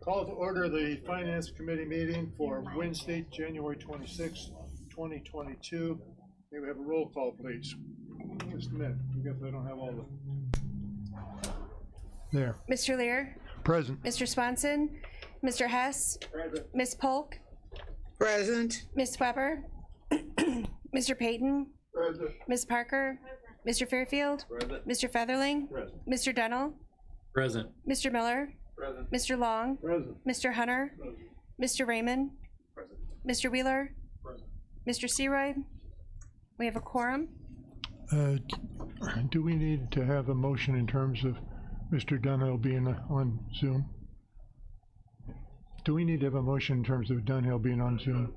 Call to order the Finance Committee meeting for Wednesday, January 26, 2022. May we have a roll call, please? Just a minute, because I don't have all the... There. Mr. Lear? Present. Mr. Swanson? Mr. Hess? Present. Ms. Polk? Present. Ms. Weber? Mr. Payton? Present. Ms. Parker? Mr. Fairfield? Present. Mr. Featherling? Present. Mr. Dunnell? Present. Mr. Miller? Present. Mr. Long? Present. Mr. Hunter? Present. Mr. Raymond? Present. Mr. Wheeler? Present. Mr. Searoyd? We have a quorum. Do we need to have a motion in terms of Mr. Dunhill being on Zoom? Do we need to have a motion in terms of Dunhill being on Zoom?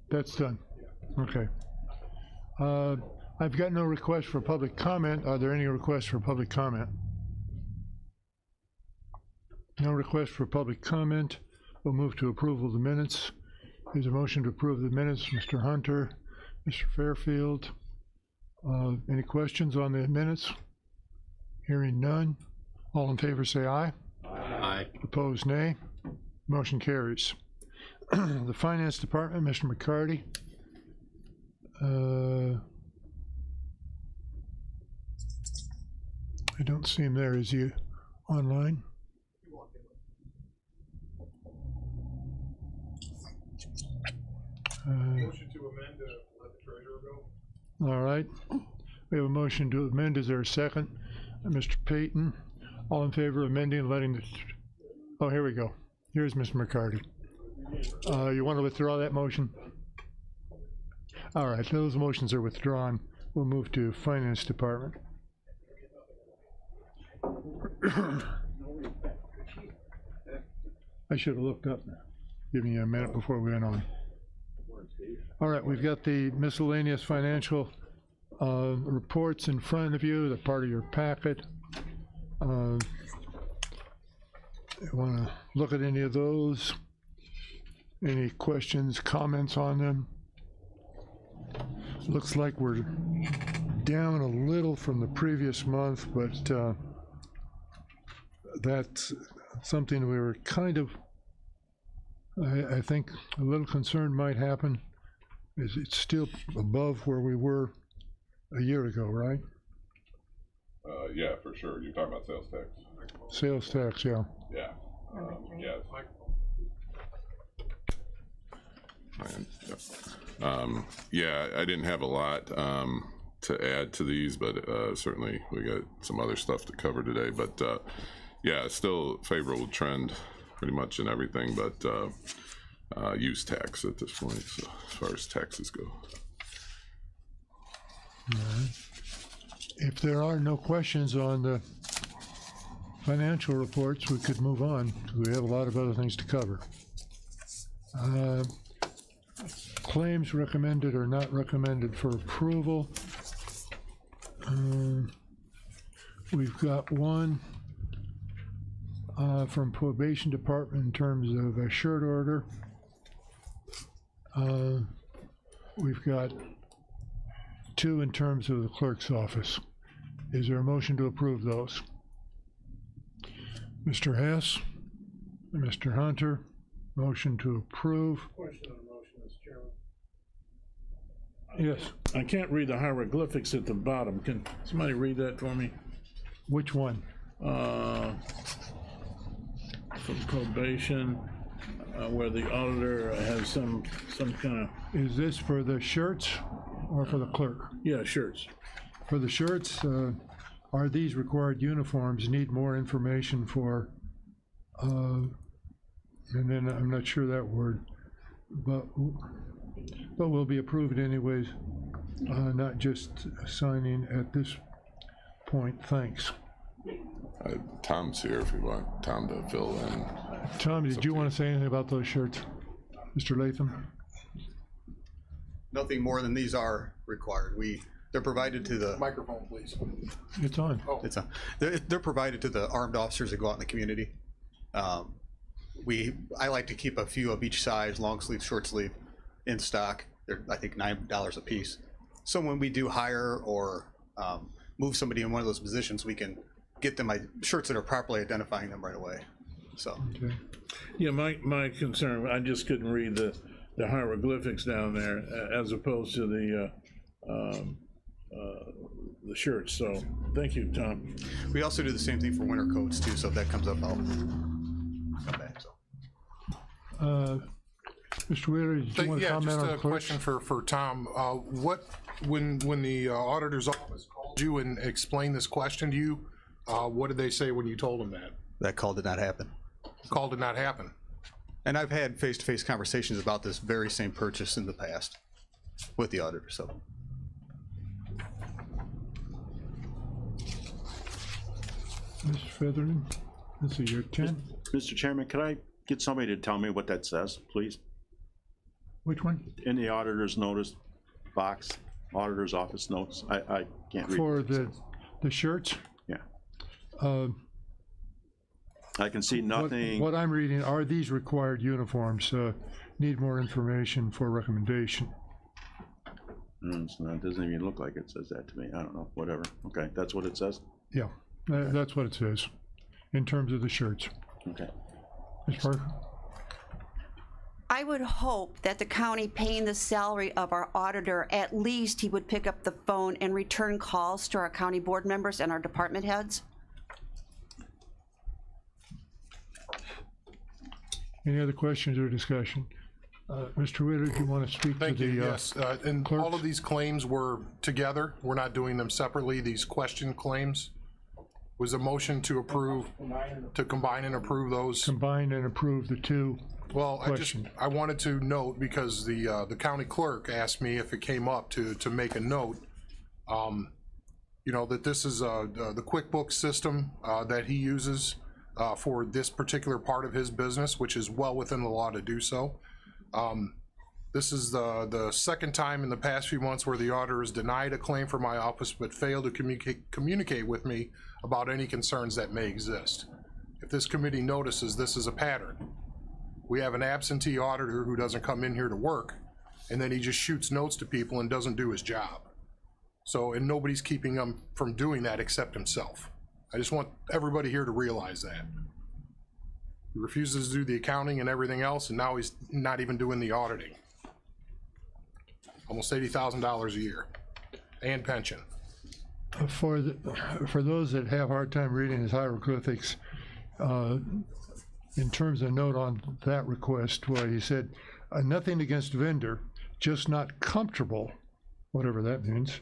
That's done. Okay. I've got no request for public comment. Are there any requests for public comment? No request for public comment. We'll move to approval of the minutes. There's a motion to approve the minutes. Mr. Hunter, Mr. Fairfield. Any questions on the minutes? Hearing none. All in favor say aye. Aye. Opposed, nay. Motion carries. The Finance Department, Mr. McCarty. I don't see him there. Is he online? Motion to amend to let the treasurer go. All right. We have a motion to amend. Is there a second? Mr. Payton. All in favor of amending and letting the... Oh, here we go. Here's Mr. McCarty. You want to withdraw that motion? All right, those motions are withdrawn. We'll move to Finance Department. I should have looked up. Give me a minute before we went on. All right, we've got the miscellaneous financial reports in front of you. They're part of your packet. You want to look at any of those? Any questions, comments on them? Looks like we're down a little from the previous month, but that's something we were kind of, I think a little concerned might happen. Is it's still above where we were a year ago, right? Yeah, for sure. You're talking about sales tax. Sales tax, yeah. Yeah. Yes. Yeah, I didn't have a lot to add to these, but certainly we got some other stuff to cover today. But yeah, still favorable trend pretty much in everything but use tax at this point, so as far as taxes go. All right. If there are no questions on the financial reports, we could move on, because we have a lot of other things to cover. Claims recommended or not recommended for approval. We've got one from Probation Department in terms of a shirt order. We've got two in terms of the clerk's office. Is there a motion to approve those? Mr. Hess, Mr. Hunter, motion to approve. Question on the motion, Mr. Chairman. Yes. I can't read the hieroglyphics at the bottom. Can somebody read that for me? Which one? From probation, where the auditor has some kind of... Is this for the shirts or for the clerk? Yeah, shirts. For the shirts, are these required uniforms? Need more information for, and then I'm not sure that word, but will be approved anyways, not just signing at this point. Thanks. Tom's here if you want Tom to fill in. Tom, did you want to say anything about those shirts? Mr. Latham? Nothing more than these are required. They're provided to the Microphone, please. It's on. Oh. they're provided to the armed officers that go out in the community. I like to keep a few of each size, long sleeve, short sleeve, in stock. They're, I think, $9 a piece. So when we do hire or move somebody in one of those positions, we can get them shirts that are properly identifying them right away. So Okay. Yeah, my concern, I just couldn't read the hieroglyphics down there as opposed to the shirts, so thank you, Tom. we also do the same thing for winter coats too. So if that comes up, I'll come back. So. Mr. Wheeler, did you want to Yeah, comment just on a clerks? question for Tom. When the auditor's office called you and explained this question to you, what did they say when you told them that? That call did not happen. Call did not happen. And I've had face-to-face conversations about this very same purchase in the past with the auditor. So Mr. Featherman, this is your 10. Mr. Chairman, could I get somebody to tell me what that says, please? Which one? In the auditor's notice box, auditor's office notes, I can't read. For the shirts? Yeah, Uh, I can see nothing. What I'm reading, are these required uniforms? Need more information for recommendation. So it doesn't even look like it says that to me. I don't know, whatever. Okay, that's what it says? Yeah, that's what it says in terms of the shirts. Okay. Ms. Parker? I would hope that the county paying the salary of our auditor, at least he would pick up the phone and return calls to our county board members and our department heads. Any other questions or discussion? Mr. Wheeler, do you want to speak Thank to you, the? yes. And clerks? all of these claims were together. We're not doing them separately, these question claims. Was a motion to approve, to combine and approve those? Combine and approve the two. Well, Question. I wanted to note, because the county clerk asked me if it came up to make a note, you know, that this is the QuickBooks system that he uses for this particular part of his business, which is well within the law to do so. This is the second time in the past few months where the auditor has denied a claim from my office but failed to communicate with me about any concerns that may exist. If this committee notices this is a pattern, we have an absentee auditor who doesn't come in here to work, and then he just shoots notes to people and doesn't do his job. So, and nobody's keeping him from doing that except himself. I just want everybody here to realize that. He refuses to do the accounting and everything else, and now he's not even doing the auditing. Almost $80,000 a year, and pension. For those that have a hard time reading his hieroglyphics, in terms of note on that request, where he said, nothing against vendor, just not comfortable, whatever that means,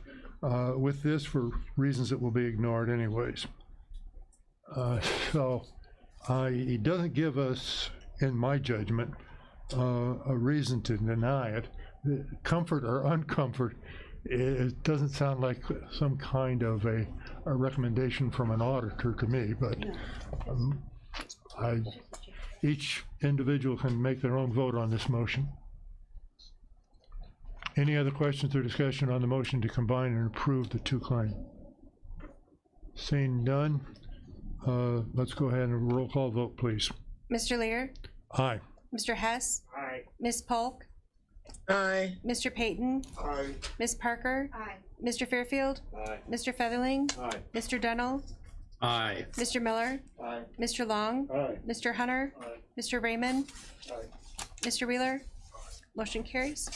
with this for reasons that will be ignored anyways. So he doesn't give us, in my judgment, a reason to deny it. Comfort or uncomfort, it doesn't sound like some kind of a recommendation from an auditor to me, but each individual can make their own vote on this motion. Any other questions or discussion on the motion to combine and approve the two claims? Seeing none, let's go ahead and roll call vote, please. Mr. Lear, Aye. Mr. Hess. Aye. Ms. Polk, Aye. Mr. Payton. Aye. Ms. Parker. Aye. Mr. Fairfield. Aye. Mr. Featherling. Aye. Mr. Dunnell. Aye. Mr. Miller. Aye. Mr. Long. Aye. Mr. Hunter. Aye. Mr. Raymond. Aye. Mr. Wheeler. Motion carries.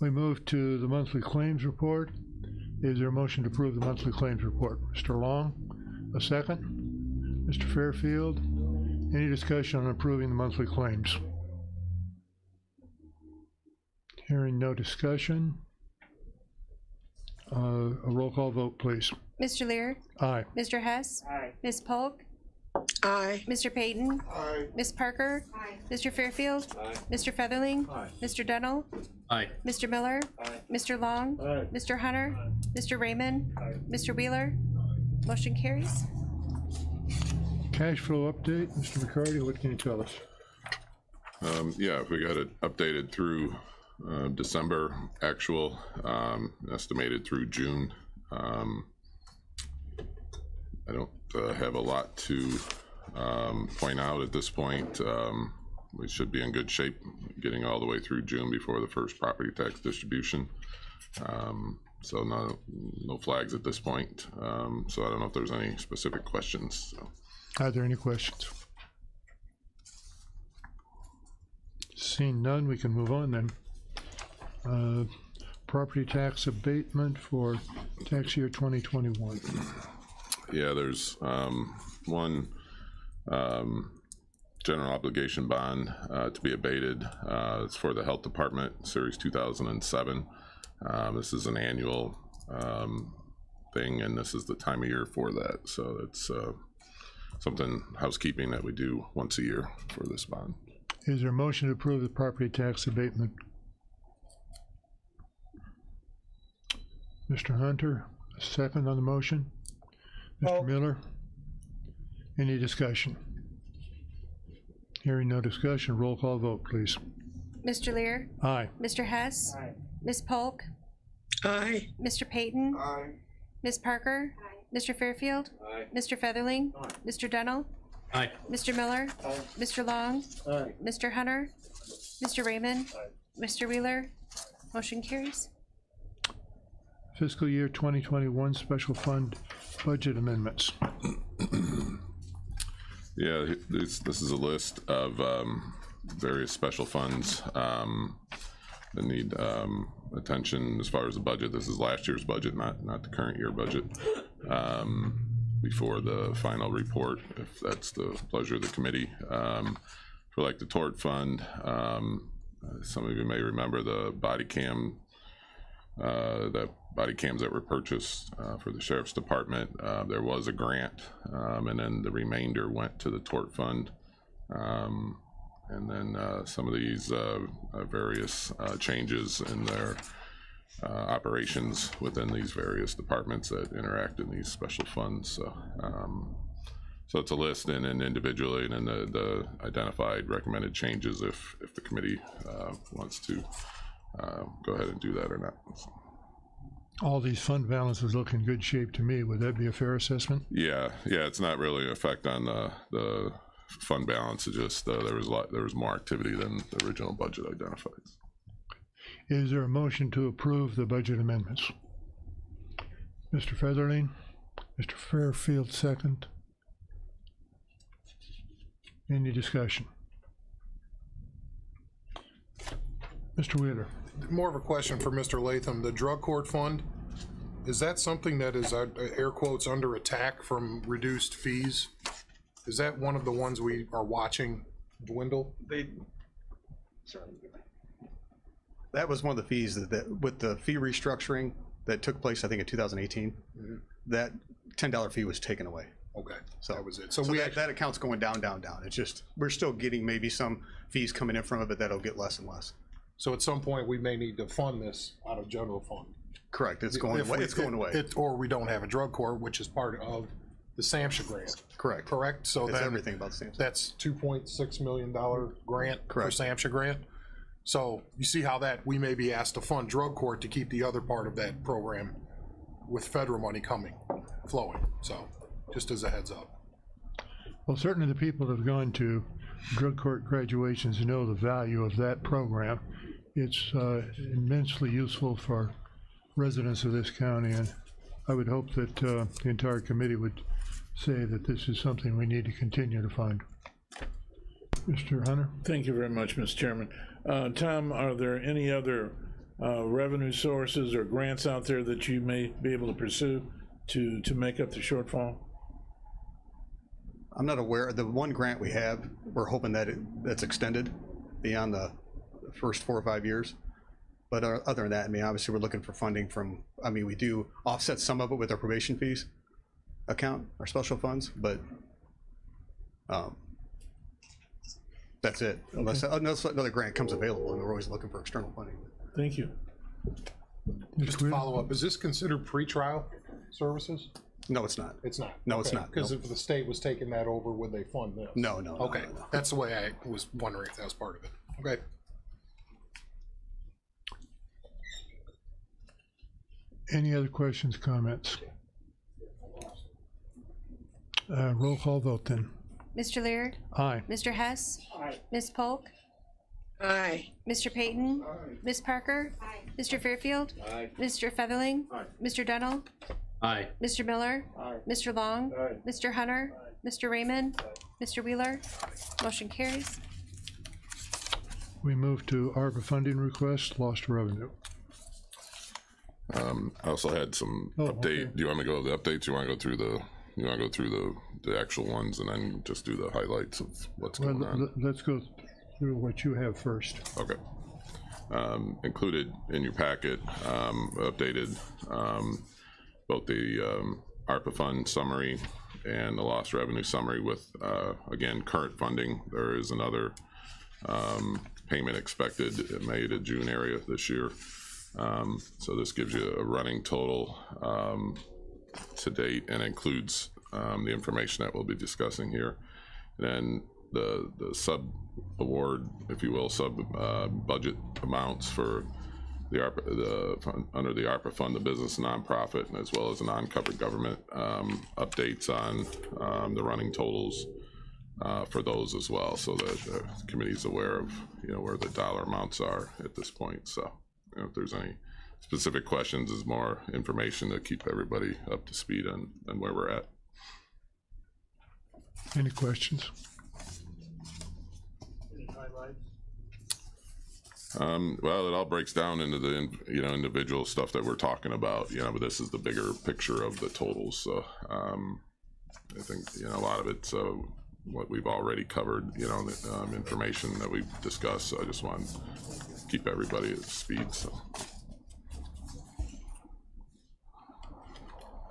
We move to the monthly claims report. Is there a motion to approve the monthly claims report? Mr. Long, a second. Mr. Fairfield, any discussion on approving the monthly claims? Hearing no discussion. A roll call vote, please. Mr. Lear, Aye. Mr. Hess. Aye. Ms. Polk, Aye. Mr. Payton. Aye. Ms. Parker. Mr. Fairfield. Aye. Mr. Featherling. Aye. Mr. Dunnell. Aye. Mr. Miller. Aye. Mr. Long. Aye. Mr. Hunter. Mr. Raymond. Aye. Mr. Wheeler. Motion carries. Cash flow update, Mr. McCarty, what can you tell us? Yeah, we got it updated through December actual, estimated through June. I don't have a lot to point out at this point. We should be in good shape getting all the way through June before the first property tax distribution. So no flags at this point. So I don't know if there's any specific questions. So. Are there any questions? Seeing none, we can move on then. Property tax abatement for tax year 2021. Yeah, there's one general obligation bond to be abated. It's for the Health Department, Series 2007. This is an annual thing, and this is the time of year for that. So it's something housekeeping that we do once a year for this bond. Is there a motion to approve the property tax abatement? Mr. Hunter, a second on the motion. Mr. Miller, any discussion? Hearing no discussion, roll call vote, please. Mr. Lear? Aye. Mr. Hess? Ms. Polk? Aye. Mr. Payton? Ms. Parker? Mr. Fairfield? Mr. Featherling? Mr. Dunnell? Aye. Mr. Miller? Mr. Long? Mr. Hunter? Mr. Raymond? Mr. Wheeler? Motion carries. Fiscal year 2021 special fund budget amendments. Yeah, this is a list of various special funds that need attention as far as the budget. This is last year's budget, not the current year budget. Before the final report, if that's the pleasure of the committee. For like the tort fund, some of you may remember the body cam, body cams that were purchased for the sheriff's department. There was a grant, and then the remainder went to the tort fund. And then some of these various changes in their operations within these various departments that interact in these special funds. So it's a list and then individually, and then the identified recommended changes if the committee wants to go ahead and do that or not. All these fund balances look in good shape to me. Would that be a fair assessment? Yeah, it's not really an effect on the fund balance. It just there was more activity than the original budget identifies. Is there a motion to approve the budget amendments? Mr. Featherling, Mr. Fairfield, second. Any discussion? Mr. Wheeler. More of a question for Mr. Latham. The drug court fund, is that something that is, air quotes, under attack from reduced fees? Is that one of the ones we are watching dwindle? That was one of the fees that with the fee restructuring that took place, I think in 2018, that $10 fee was taken away. Okay, So that was it. So that account's going down. It's just, we're still getting maybe some fees coming in from it, but that'll get less and less. So at some point, we may need to fund this out of general fund. Correct, it's going away. It's going away. Or we don't have a drug court, which is part of the SAMHSA grant. Correct? So It's then everything about the SAMHSA. that's $2.6 million grant for Correct. SAMHSA grant. So you see how that we may be asked to fund drug court to keep the other part of that program with federal money flowing. So just as a heads up. Well, certainly the people that have gone to drug court graduations know the value of that program. It's immensely useful for residents of this county, and I would hope that the entire committee would say that this is something we need to continue to fund. Mr. Hunter? Thank you very much, Mr. Chairman. Tom, are there any other revenue sources or grants out there that you may be able to pursue to make up the shortfall? I'm not aware. The one grant we have, we're hoping that that's extended beyond the first 4 or 5 years. But other than that, I mean, obviously we're looking for funding from, I mean, we do offset some of it with our probation fees account, our special funds, but that's it. Unless another grant comes available, and we're always looking for external funding. Thank you. Just to follow up, is this considered pretrial services? No, it's not. It's not? No, it's not. Because if the state was taking that over, would they fund this? No. Okay, that's the way I was wondering if that was part of it. Okay. Any other questions, comments? Roll call vote then. Mr. Lear? Aye. Mr. Hess? Ms. Polk? Aye. Mr. Payton? Ms. Parker? Mr. Fairfield? Mr. Featherling? Mr. Dunnell? Aye. Mr. Miller? Mr. Long? Mr. Hunter? Mr. Raymond? Mr. Wheeler? Motion carries. We move to ARPA funding request, lost revenue. I also had some Oh, update. okay. Do you want me to go over the updates? You want to go through the actual ones and then just do the highlights of what's Well, going on? let's go through what you have first. Okay. Included in your packet, updated both the ARPA fund summary and the lost revenue summary with, again, current funding. There is another payment expected in May to June area this year. So this gives you a running total to date and includes the information that we'll be discussing here. Then the sub award, if you will, sub budget amounts for the ARPA, under the ARPA fund, the business nonprofit, and as well as the non-covered government updates on the running totals for those as well, so that the committee's aware of where the dollar amounts are at this point. So if there's any specific questions, is more information to keep everybody up to speed on where we're at. Any questions? Well, it all breaks down into the individual stuff that we're talking about, but this is the bigger picture of the totals. So I think a lot of it's what we've already covered, the information that we've discussed. So I just want to keep everybody at speed. So,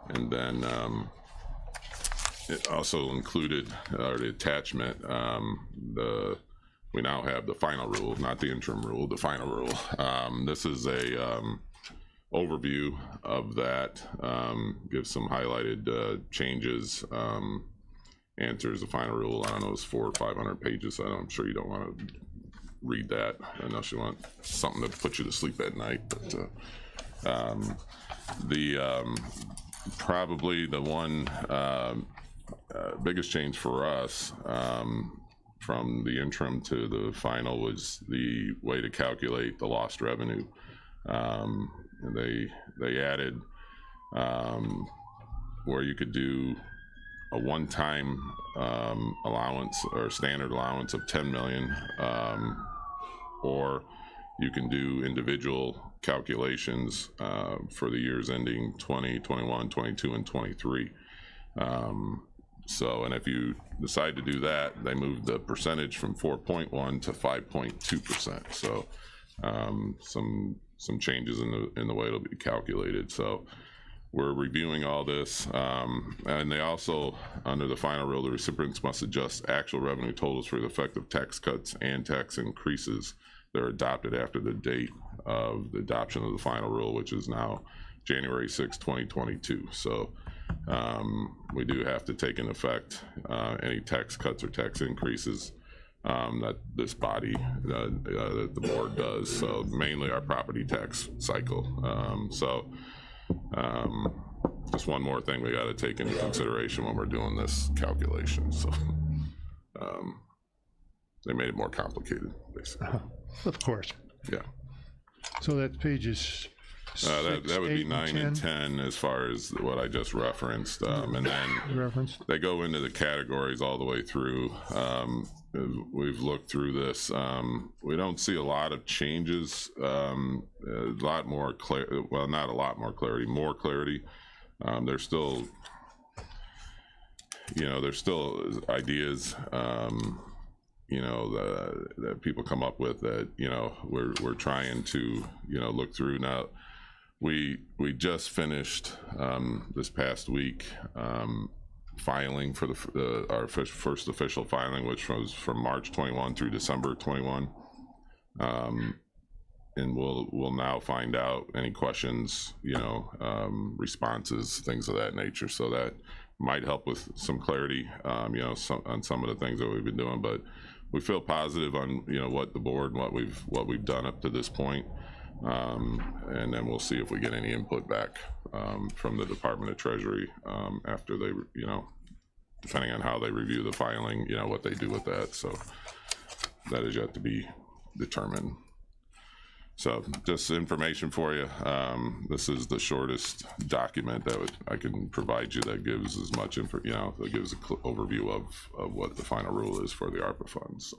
and then it also included, or the attachment, we now have the final rule, not the interim rule, the final rule. This is a overview of that, gives some highlighted changes, answers the final rule. I don't know, it's 400 or 500 pages, so I'm sure you don't want to read that unless you want something to put you to sleep at night. But probably the one biggest change for us from the interim to the final was the way to calculate the lost revenue. They added where you could do a one-time allowance or standard allowance of 10 million, or you can do individual calculations for the years ending 20, 21, 22, and 23. So, and if you decide to do that, they moved the percentage from 4.1 to 5.2%. So, some changes in the way it'll be calculated. So, we're reviewing all this, and they also, under the final rule, the recipients must adjust actual revenue totals for the effect of tax cuts and tax increases that are adopted after the date of the adoption of the final rule, which is now January 6, 2022. So we do have to take into effect any tax cuts or tax increases that this body, that the board does. So mainly our property tax cycle. Just one more thing we got to take into consideration when we're doing this calculation. So they made it more complicated, basically. Of course. Yeah. So that's pages that would be 8, 9 and 10 as far as what I just referenced, and then referenced. they go into the categories all the way through. We've looked through this. We don't see a lot of changes. A lot more clarity. Well, not a lot more clarity. More clarity. There's still, there's still ideas. That people come up with that we're trying to look through. Now we just finished this past week filing for our first official filing, which was from March 21 through December 21, and we'll now find out any questions, responses, things of that nature. So that might help with some clarity, on some of the things that we've been doing, but we feel positive on what the board and what we've done up to this point, and then we'll see if we get any input back from the Department of Treasury after they depending on how they review the filing, what they do with that. So that is yet to be determine. So just information for you. This is the shortest document that I can provide you that gives as much info, that gives an overview of what the final rule is for the ARPA funds. So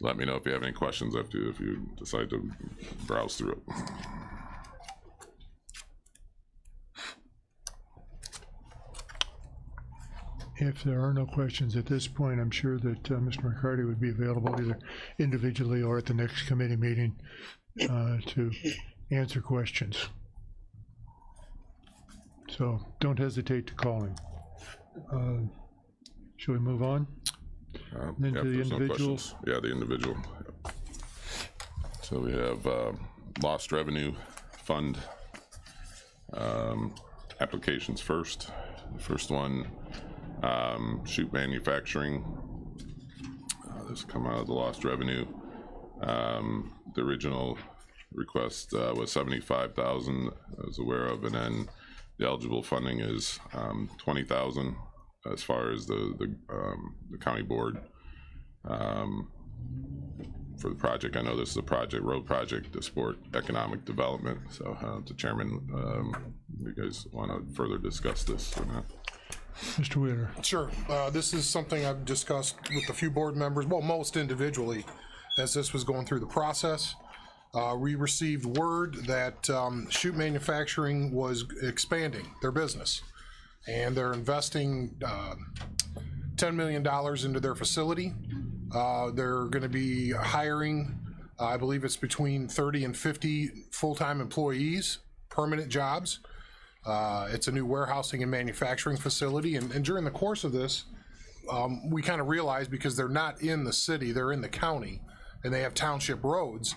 let me know if you have any questions if you decide to browse through it. If there are no questions at this point, I'm sure that Mr. McCarty would be available either individually or at the next committee meeting to answer questions. So don't hesitate to call him. Shall we move on? Then to the individuals. Yeah, the individual. So we have lost revenue fund applications first. The first one, Shoot Manufacturing. This come out of the lost revenue. The original request was $75,000, I was aware of, and then the eligible funding is $20,000 as far as the county board for the project. I know this is a road project to support economic development. So the chairman, you guys want to further discuss this or not? Mr. Wheeler. Sure. This is something I've discussed with a few board members, well, most individually, as this was going through the process. We received word that Shoot Manufacturing was expanding their business, and they're investing $10 million into their facility. They're going to be hiring, I believe it's between 30 and 50 full-time employees, permanent jobs. It's a new warehousing and manufacturing facility, and during the course of this, we kind of realized, because they're not in the city, they're in the county, and they have township roads,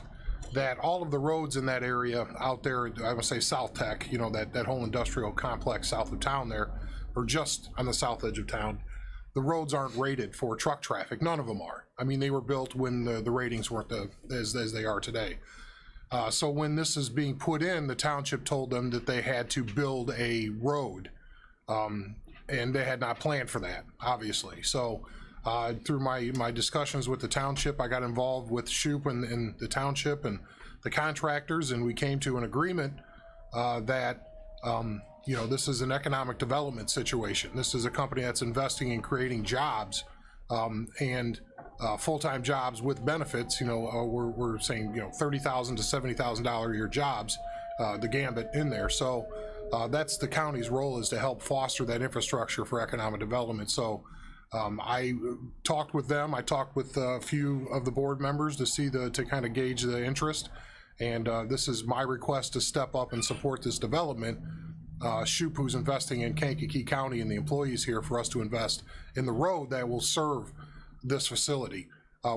that all of the roads in that area out there, I would say South Tech, that whole industrial complex south of town there, or just on the south edge of town, the roads aren't rated for truck traffic. None of them are. I mean, they were built when the ratings weren't as they are today. So when this is being put in, the township told them that they had to build a road, and they had not planned for that, obviously. So through my discussions with the township, I got involved with Shoop and the township and the contractors, and we came to an agreement that this is an economic development situation. This is a company that's investing in creating jobs and full-time jobs with benefits. We're saying $30,000 to $70,000 a year jobs, the gambit in there. So that's the county's role, is to help foster that infrastructure for economic development. So I talked with them. I talked with a few of the board members to kind of gauge the interest, and this is my request to step up and support this development. Shoop, who's investing in Kankakee County and the employees here, for us to invest in the road that will serve this facility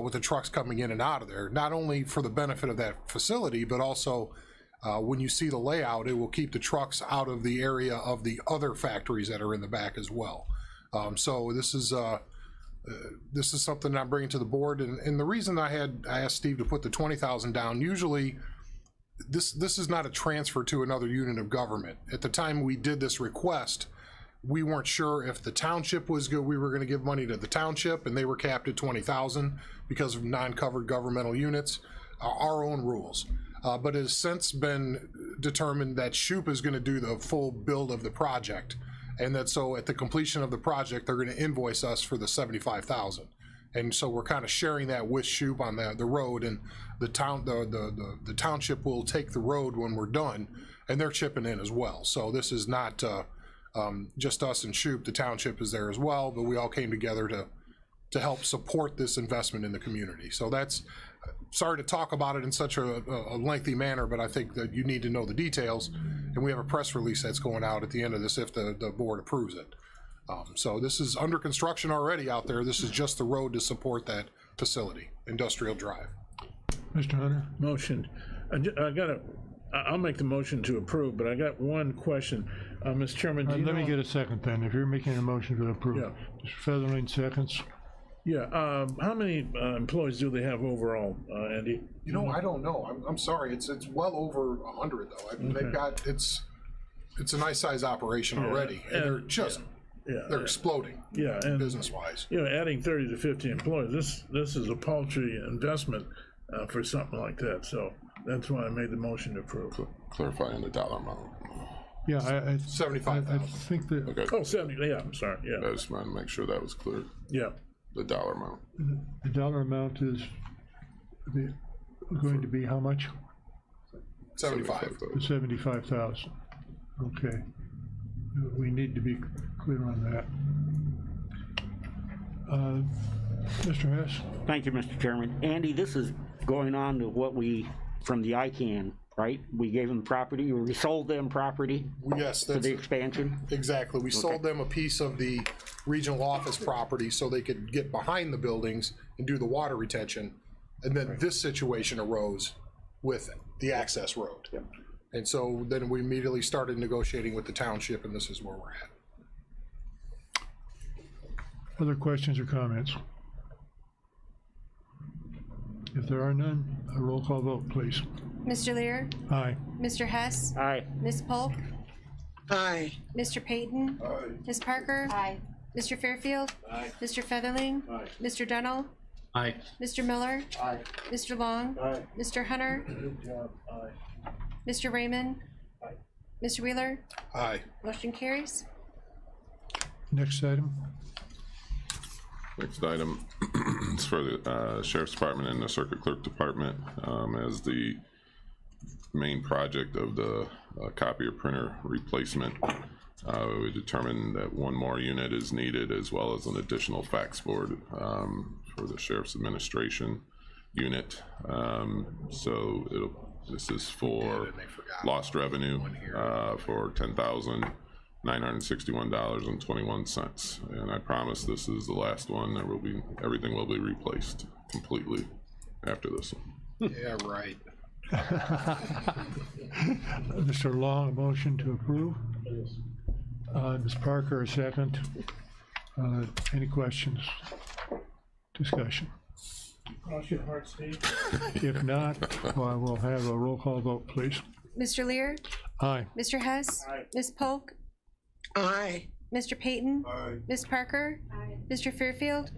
with the trucks coming in and out of there, not only for the benefit of that facility, but also when you see the layout, it will keep the trucks out of the area of the other factories that are in the back as well. So this is something that I'm bringing to the board, and the reason I asked Steve to put the $20,000 down, usually this is not a transfer to another unit of government. At the time we did this request, we weren't sure if the township was good. We were going to give money to the township, and they were capped at $20,000 because of non-covered governmental units, our own rules. But it has since been determined that Shoop is going to do the full build of the project, and that so at the completion of the project, they're going to invoice us for the $75,000. And so we're kind of sharing that with Shoop on the road, and the township will take the road when we're done, and they're chipping in as well. So this is not just us and Shoop. The township is there as well, but we all came together to help support this investment in the community. So that's, sorry to talk about it in such a lengthy manner, but I think that you need to know the details, and we have a press release that's going out at the end of this if the board approves it. So this is under construction already out there. This is just the road to support that facility, Industrial Drive. Mr. Hunter? Motion. I'll make the motion to approve, but I got one question. Mr. Chairman, do you Let know? me get a second then, if you're making a motion to approve. Yeah. Mr. Featherling seconds. Yeah, how many employees do they have overall, Andy? I don't know. I'm sorry. It's well over 100 though. I mean, they've got, it's a nice size operation already, and they're just Yeah. they're exploding, Yeah, and, business-wise. you know, adding 30 to 50 employees, this is a paltry investment for something like that, so that's why I made the motion to approve. Clarifying the dollar amount. Yeah, I 75,000. think that Okay, Oh, 70, yeah, I'm sorry, I yeah, just wanted to make sure that was clear, yeah. the dollar amount. the dollar amount is going to be how much? 75. 75,000. Okay. We need to be clear on that. Mr. Hess? Thank you, Mr. Chairman. Andy, this is going on to what we, from the ICANN, right? We gave them property, or we sold them property Yes, for that's the expansion? exactly. We sold them a piece of the regional office property so they could get behind the buildings and do the water retention. And then this situation arose with the access road. And so then we immediately started negotiating with the township, and this is where we're at. Other questions or comments? If there are none, a roll call vote, please. Mr. Lear, Aye. Mr. Hess, Aye. Ms. Polk, Aye. Mr. Payton, Ms. Parker, Mr. Fairfield, Mr. Featherling, Mr. Dunnell, Aye. Mr. Miller, Mr. Long, Mr. Hunter, Mr. Raymond, Mr. Wheeler, Aye. motion carries. Next item. Next item is for the Sheriff's Department and the Circuit Clerk Department as the main project of the copier printer replacement. We determined that one more unit is needed, as well as an additional fax board for the Sheriff's Administration unit. This is for lost revenue for $10,961.21. And I promise this is the last one. Everything will be replaced completely after this one. Yeah, right. Mr. Long, a motion to approve. Ms. Parker, a second. Any questions? Discussion? Cross your heart, Steve. If not, I will have a roll call vote, please. Mr. Lear, Aye. Mr. Hess, Ms. Polk, Aye. Mr. Payton, Ms. Parker, Mr. Fairfield,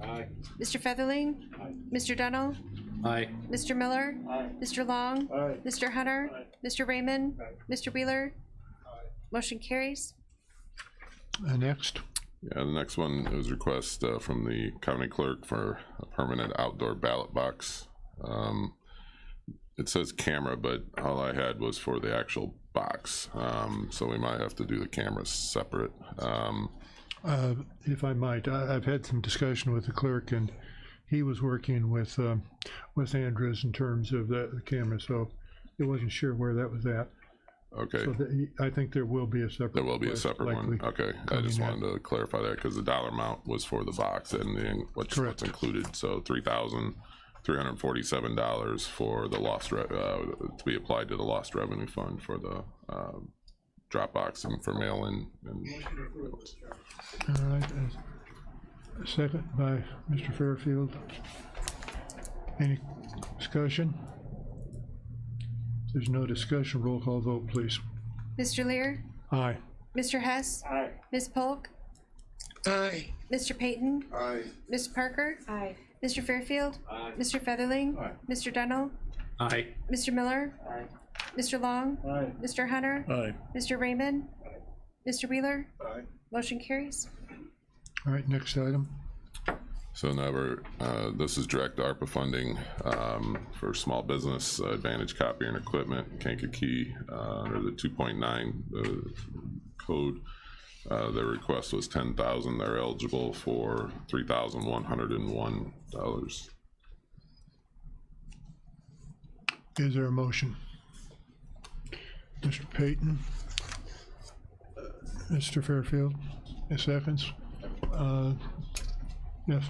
Mr. Featherling, Mr. Dunnell, Aye. Mr. Miller, Mr. Long, Mr. Hunter, Mr. Raymond, Mr. Wheeler, motion carries. Next. Yeah, the next one is request from the county clerk for a permanent outdoor ballot box. It says camera, but all I had was for the actual box. So we might have to do the cameras separate. If I might, I've had some discussion with the clerk, and he was working with Andrews in terms of the camera, so he wasn't sure where that was at. Okay. So I think there will be a separate. There will be a separate one. Okay, I just coming wanted to clarify that because the dollar amount was for the box and then what's included. So $3,347 for the lost to be applied to the lost revenue fund for the Dropbox and for mail-in. All right. Second by Mr. Fairfield. Any discussion? If there's no discussion, roll call vote, please. Mr. Lear, Aye. Mr. Hess, Ms. Polk, Aye. Mr. Payton, Ms. Parker, Mr. Fairfield, Mr. Featherling, Mr. Dunnell, Aye. Mr. Miller, Mr. Long, Mr. Hunter, Mr. Raymond, Mr. Wheeler, motion carries. All right, next item. So now this is direct ARPA funding for small business Advantage copy and equipment, Kankakee, under the 2.9 code. Their request was $10,000. They're eligible for $3,101. Is there a motion? Mr. Payton? Mr. Fairfield? Seconds? Yes.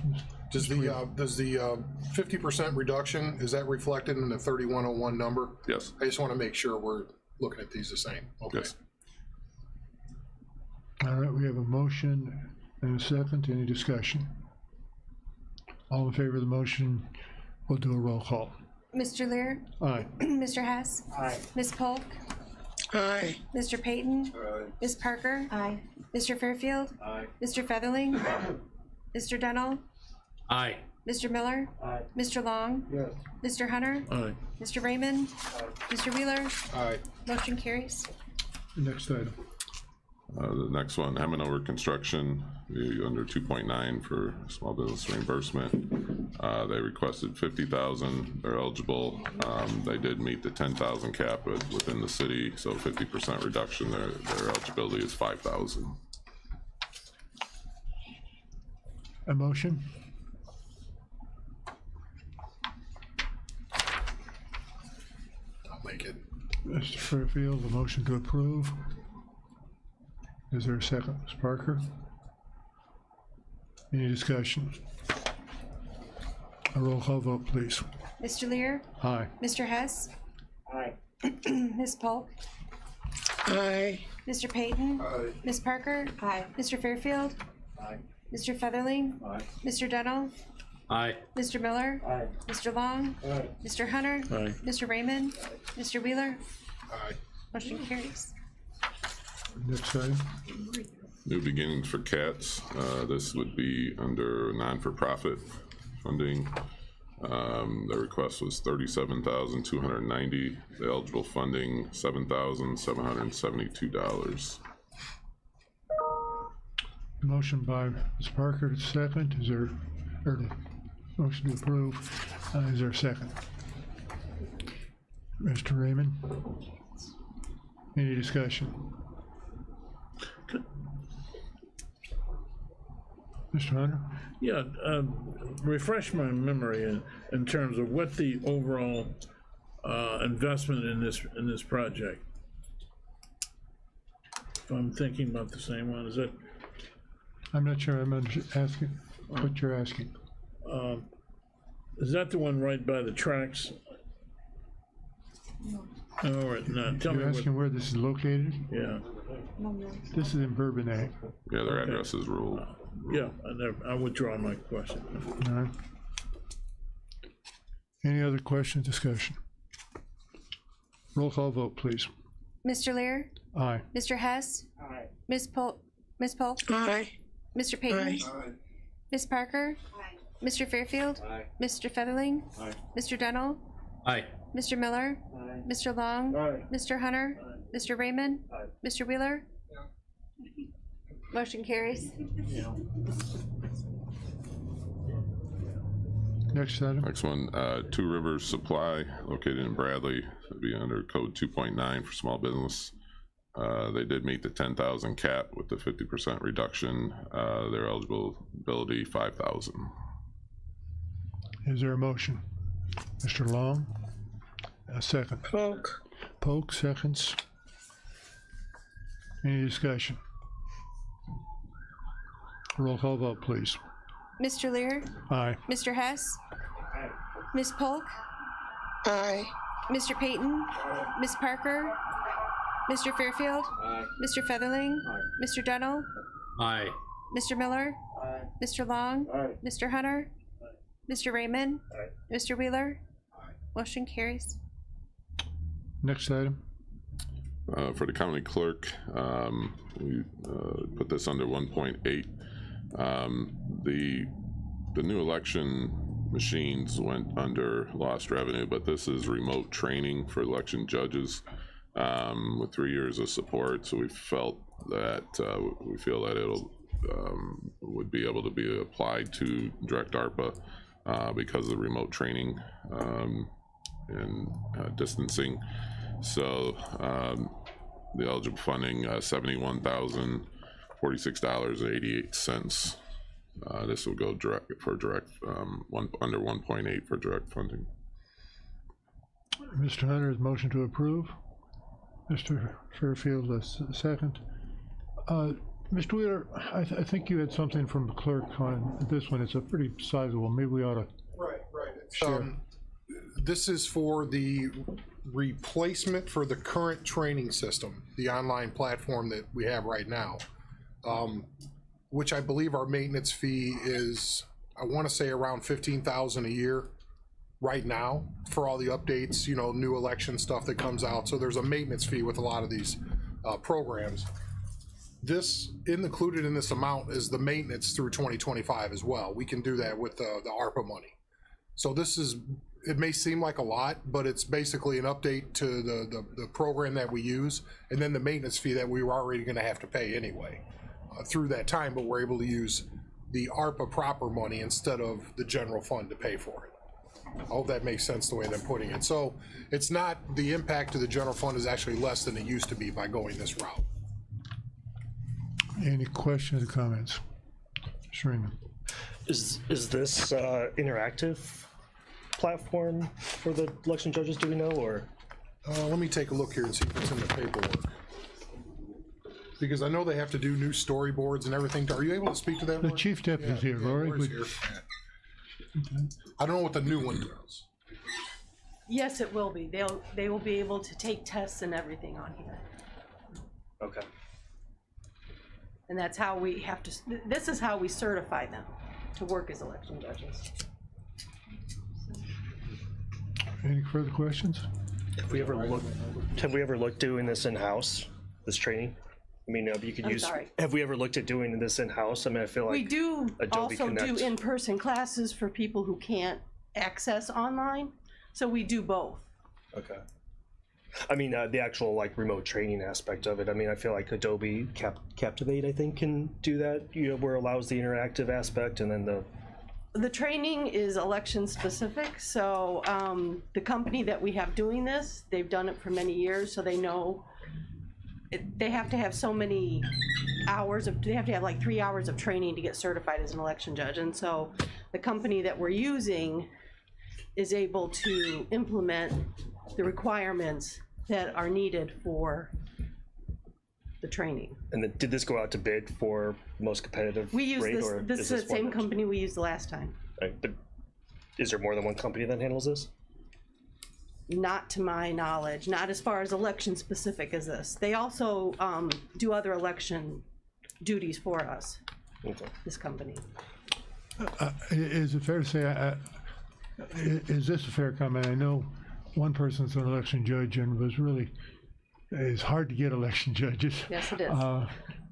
Does the 50% reduction, is that reflected in the 3101 number? Yes. I just want to make sure we're looking at these the same. Okay. Yes. All right, we have a motion and a second. Any discussion? All in favor of the motion, we'll do a roll call. Mr. Lear, Aye. Mr. Hess, Ms. Polk, Aye. Mr. Payton? Ms. Parker? Aye. Mr. Fairfield? Mr. Featherling? Mr. Dennell? Aye. Mr. Miller? Mr. Long? Mr. Hunter? Aye. Mr. Raymond? Mr. Wheeler? Aye. Motion carries. Next item. The next one, Heminover Construction, under 2.9 for small business reimbursement. They requested 50,000. They're eligible. They did meet the 10,000 cap within the city, so 50% reduction. Their eligibility is 5,000. A motion? I'll make it. Mr. Fairfield, a motion to approve. Is there a second? Ms. Parker? Any discussion? A roll call vote, please. Mr. Lear? Aye. Mr. Hess? Aye. Ms. Polk? Aye. Mr. Payton? Ms. Parker? Aye. Mr. Fairfield? Mr. Featherling? Mr. Dennell? Aye. Mr. Miller? Mr. Long? Mr. Hunter? Aye. Mr. Raymond? Mr. Wheeler? Aye. Motion carries. Next item. New beginnings for cats. This would be under non-for-profit funding. The request was $37,290. The eligible funding $7,772. Motion by Ms. Parker, second. Is there, or motion to approve. Is there a second? Mr. Raymond? Any discussion? Mr. Hunter? Yeah, refresh my memory in terms of what the overall investment in this project. If I'm thinking about the same one, is that? I'm not sure I'm asking what you're asking. Is that the one right by the tracks? All right, now tell me You're asking where this is located? Yeah, This is in Bourbonnais. Yeah, their address is ruled. yeah, I withdraw my question. All right. Any other questions, discussion? Roll call vote, please. Mr. Lear? Aye. Mr. Hess? Aye. Ms. Polk? Aye. Mr. Payton? Aye. Ms. Parker? Mr. Fairfield? Mr. Featherling? Mr. Dennell? Aye. Mr. Miller? Mr. Long? Mr. Hunter? Mr. Raymond? Mr. Wheeler? Motion carries. Next item. Next one, Two Rivers Supply, located in Bradley, would be under code 2.9 for small business. They did meet the 10,000 cap with the 50% reduction. Their eligibility 5,000. Is there a motion? Mr. Long? A second. Polk. Polk, seconds. Any discussion? Roll call vote, please. Mr. Lear? Aye. Mr. Hess? Ms. Polk? Aye. Mr. Payton? Ms. Parker? Mr. Fairfield? Mr. Featherling? Mr. Dennell? Aye. Mr. Miller? Mr. Long? Mr. Hunter? Mr. Raymond? Mr. Wheeler? Motion carries. Next item. For the county clerk, we put this under 1.8. The new election machines went under lost revenue, but this is remote training for election judges with 3 years of support. So we felt that we feel that it'll would be able to be applied to direct ARPA because of the remote training and distancing. So the eligible funding $71,046.88. This will go direct under 1.8 for direct funding. Mr. Hunter's motion to approve. Mr. Fairfield, a second. Mr. Wheeler, I think you had something from the clerk on this one. It's a pretty sizable. Maybe we ought to. Right. Sure. This is for the replacement for the current training system, the online platform that we have right now, which I believe our maintenance fee is, I want to say around $15,000 a year. right now for all the updates, you know, new election stuff that comes out. So there's a maintenance fee with a lot of these programs. This, included in this amount, is the maintenance through 2025 as well. We can do that with the ARPA money. So this is, it may seem like a lot, but it's basically an update to the program that we use, and then the maintenance fee that we were already gonna have to pay anyway through that time, but we're able to use the ARPA proper money instead of the general fund to pay for it. I hope that makes sense the way they're putting it. So it's not, the impact to the general fund is actually less than it used to be by going this route. Any questions or comments? Sherman. Is this interactive platform for the election judges, do we know, or? Let me take a look here and see if it's in the paperwork. Because I know they have to do new storyboards and everything. Are you able to speak to that? The Lori? chief deputy's here, Lori. Lori's here. I don't know what the new one does. Yes, it will be. They will be able to take tests and everything on here. Okay. And that's how we have to, this is how we certify them to work as election judges. Any further questions? Have we ever looked doing this in-house, this training? I mean, you could use. Sorry. Have we ever looked at doing this in-house? I mean, I feel like We do Adobe also Connect. do in-person classes for people who can't access online. So we do both. Okay. I mean, the actual like remote training aspect of it. I mean, I feel like Adobe Captivate, I think, can do that. You know, where it allows the interactive aspect, and then The training is election specific. So the company that we have doing this, they've done it for many years, so they know they have to have so many hours of, they have to have like 3 hours of training to get certified as an election judge. And so the company that we're using is able to implement the requirements that are needed for the training. And then, did this go out to bid for most competitive We use rate, this, or this is the one same that's- company we used the last time. Right, but is there more than one company that handles this? Not to my knowledge, not as far as election specific as this. They also do other election duties for us, Okay. this company. Is it fair to say, is this a fair comment? I know one person's an election judge and was really, it's hard to get election judges. Yes, it is.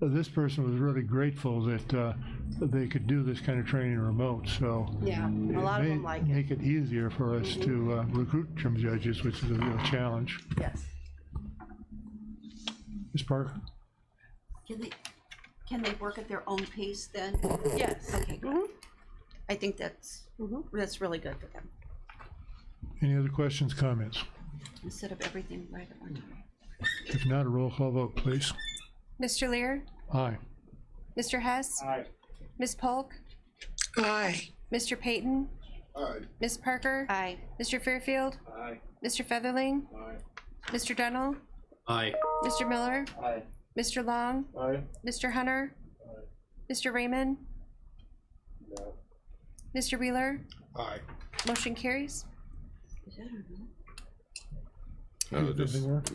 This person was really grateful that they could do this kind of training remote, so. Yeah, a lot of them like it. Make it easier for us to recruit some judges, which is a real challenge. Yes. Ms. Parker? Can they work at their own pace then? Yes. Okay, good. I think that's really good for them, Any other questions, comments? instead of everything right at one time. If not, a roll call vote, please. Mr. Lear, Aye. Mr. Hess, Aye. Ms. Polk, Aye. Mr. Payton, Aye. Ms. Parker, Aye. Mr. Fairfield, Aye. Mr. Featherling, Mr. Dunnell, Aye. Mr. Miller, Aye. Mr. Long, Aye. Mr. Hunter, Mr. Raymond, No. Mr. Wheeler, Aye. motion carries.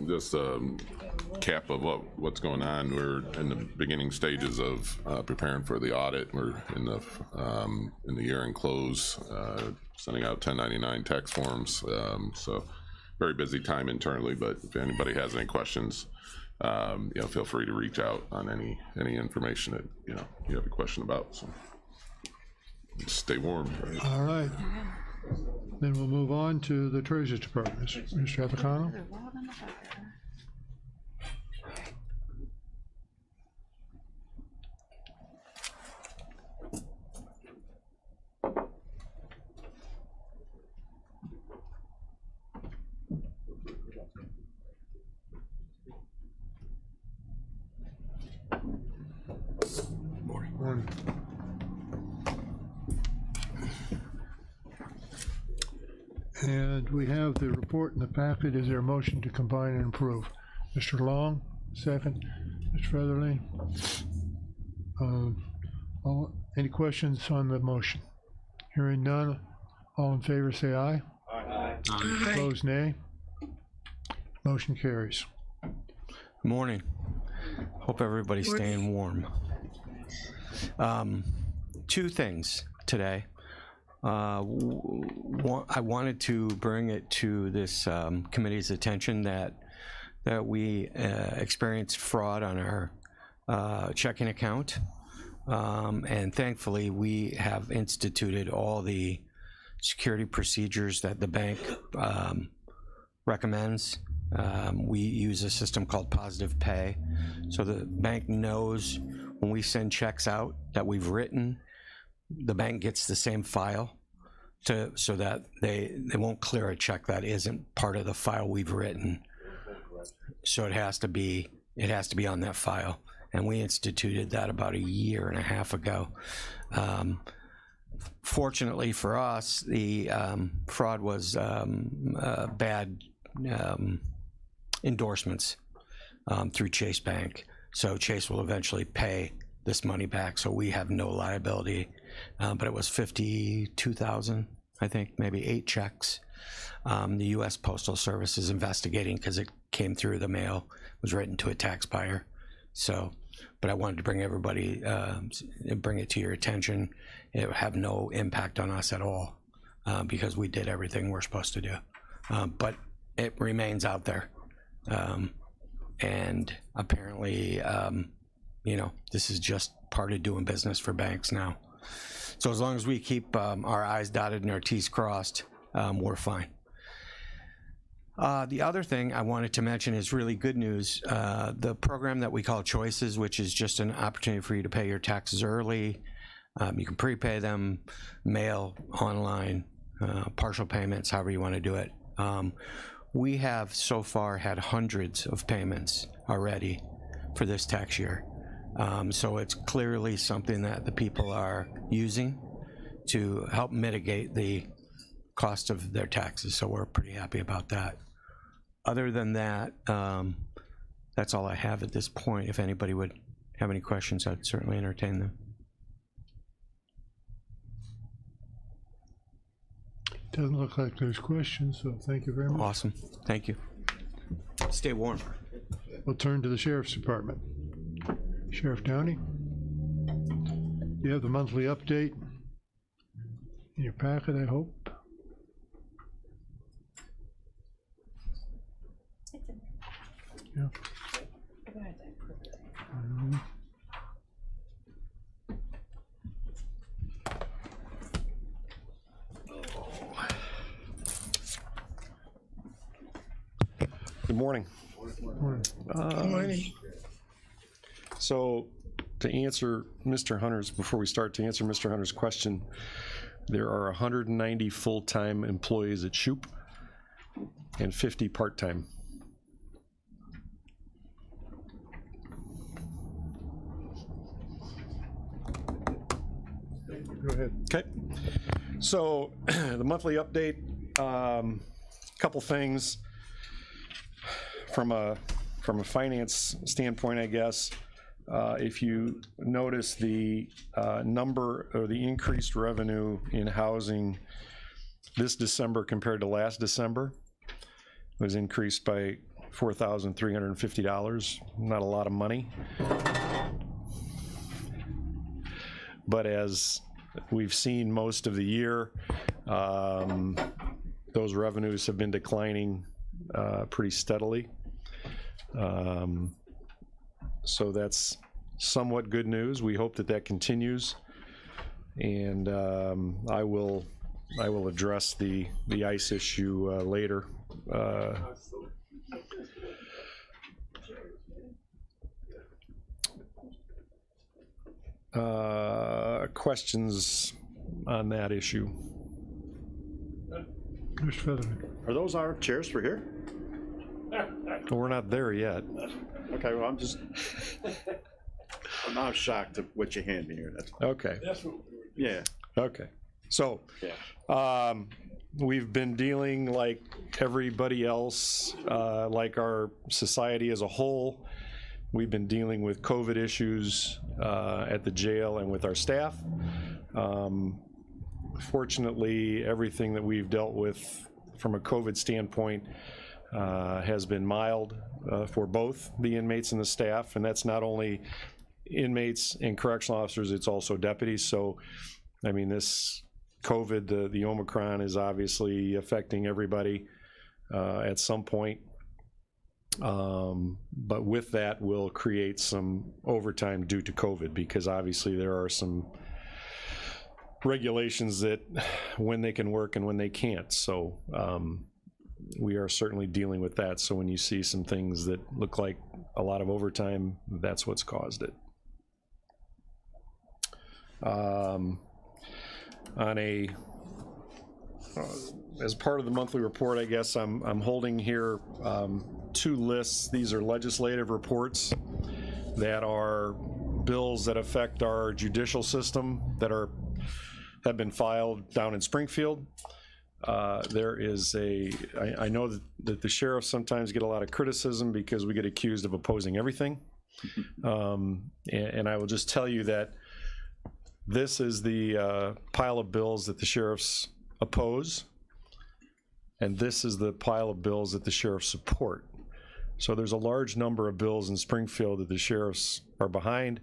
Just cap of what's going on. We're in the beginning stages of preparing for the audit. We're in the year-end close, sending out 1099 tax forms. So very busy time internally. But if anybody has any questions, feel free to reach out on any information that you have a question about. So stay warm. Right? All right. Then we'll move on to the Treasury Department. Mr. Apicano? Morning. And we have the report in the packet. Is there a motion to combine and approve? Mr. Long, second. Mr. Featherly? Any questions on the motion? Hearing none, all in favor say aye. Aye. Opposed, nay. Motion carries. Morning. Hope everybody's staying warm. Two things today. I wanted to bring it to this committee's attention that we experienced fraud on our checking account. And thankfully, we have instituted all the security procedures that the bank recommends. We use a system called Positive Pay. So the bank knows when we send checks out that we've written, the bank gets the same file so that they won't clear a check that isn't part of the file we've written. So it has to be on that file. And we instituted that about 1.5 years ago. Fortunately for us, the fraud was bad endorsements through Chase Bank. So Chase will eventually pay this money back, so we have no liability. But it was 52,000, I think, maybe 8 checks. The U.S. Postal Service is investigating because it came through the mail, was written to a taxpayer. So, but I wanted to bring everybody, bring it to your attention. It would have no impact on us at all because we did everything we're supposed to do. But it remains out there. And apparently, this is just part of doing business for banks now. So as long as we keep our I's dotted and our T's crossed, we're fine. The other thing I wanted to mention is really good news. The program that we call Choices, which is just an opportunity for you to pay your taxes early. You can prepay them, mail, online, partial payments, however you want to do it. We have so far had hundreds of payments already for this tax year. So it's clearly something that the people are using to help mitigate the cost of their taxes. So we're pretty happy about that. Other than that, that's all I have at this point. If anybody would have any questions, I'd certainly entertain them. Doesn't look like there's questions, so thank you very much. Awesome. Thank you. Stay warm. We'll turn to the Sheriff's Department. Sheriff Downey, you have the monthly update in your packet, I hope. Yeah. Good morning. So to answer Mr. Hunter's, before we start, to answer Mr. Hunter's question, there are 190 full-time employees at Shoup and 50 part-time. Go ahead. Okay. So the monthly update, couple things from a finance standpoint, I guess. If you notice the number or the increased revenue in housing this December compared to last December was increased by $4,350. Not a lot of money. But as we've seen most of the year, those revenues have been declining pretty steadily. So that's somewhat good news. We hope that that continues, and I will address the ICE issue later. Questions on that issue? Mr. Featherman. Are those our chairs for here? Well, we're not there yet. Okay, well, I'm now shocked at what you hand me here. That's okay. Yeah. Okay. So, we've been dealing like everybody else, like our society as a whole. We've been dealing with COVID issues at the jail and with our staff. Fortunately, everything that we've dealt with from a COVID standpoint has been mild for both the inmates and the staff, and that's not only inmates and correctional officers, it's also deputies. So, I mean, this COVID, the Omicron is obviously affecting everybody at some point. But with that will create some overtime due to COVID, because obviously there are some regulations that when they can work and when they can't. So we are certainly dealing with that. So when you see some things that look like a lot of overtime, that's what's caused it. As part of the monthly report, I guess I'm holding here 2 lists. These are legislative reports that are bills that affect our judicial system that have been filed down in Springfield. There is I know that the sheriffs sometimes get a lot of criticism because we get accused of opposing everything. And I will just tell you that this is the pile of bills that the sheriffs oppose, and this is the pile of bills that the sheriffs support. So there's a large number of bills in Springfield that the sheriffs are behind.